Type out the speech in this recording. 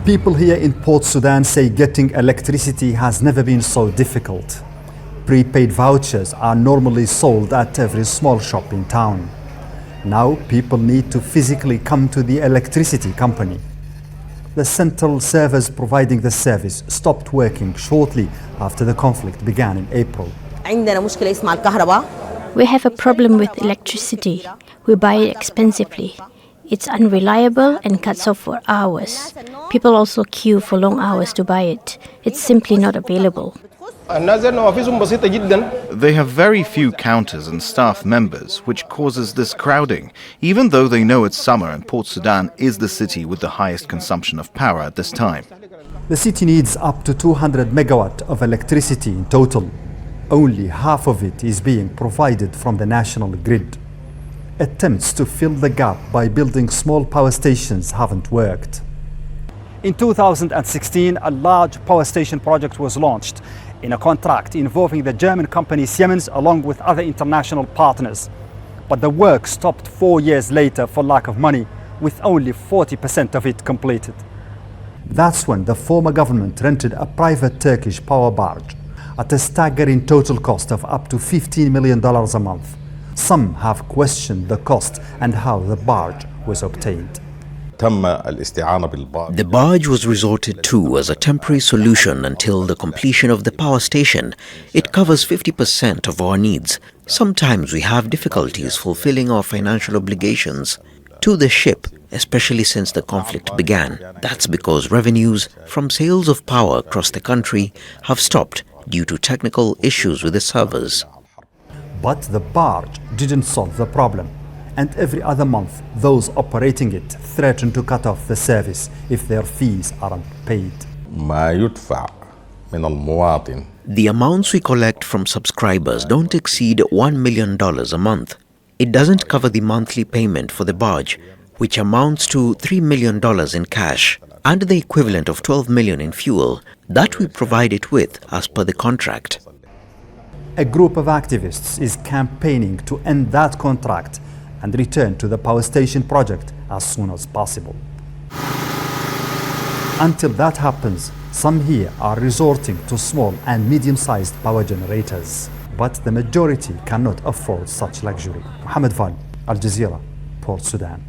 People here in Port Sudan say getting electricity has never been so difficult. Prepaid vouchers are normally sold at every small shop in town. Now people need to physically come to the electricity company. The central servers providing the service stopped working shortly after the conflict began in April. We have a problem with electricity. We buy it expensively. It's unreliable and cuts off for hours. People also queue for long hours to buy it. It's simply not available. They have very few counters and staff members, which causes this crowding, even though they know it's summer and Port Sudan is the city with the highest consumption of power at this time. The city needs up to 200 megawatt of electricity in total. Only half of it is being provided from the national grid. Attempts to fill the gap by building small power stations haven't worked. In 2016, a large power station project was launched in a contract involving the German company Siemens along with other international partners. But the work stopped 4 years later for lack of money, with only 40% of it completed. That's when the former government rented a private Turkish power barge at a staggering total cost of up to $15 million a month. Some have questioned the cost and how the barge was obtained. The barge was resorted to as a temporary solution until the completion of the power station. It covers 50% of our needs. Sometimes we have difficulties fulfilling our financial obligations to the ship, especially since the conflict began. That's because revenues from sales of power across the country have stopped due to technical issues with the servers. But the barge didn't solve the problem. And every other month, those operating it threaten to cut off the service if their fees aren't paid. The amounts we collect from subscribers don't exceed $1 million a month. It doesn't cover the monthly payment for the barge, which amounts to $3 million in cash, and the equivalent of $12 million in fuel that we provide it with as per the contract. A group of activists is campaigning to end that contract and return to the power station project as soon as possible. Until that happens, some here are resorting to small and medium-sized power generators, but the majority cannot afford such luxury. Mohamed, Vall, Jazeera, Port Sudan.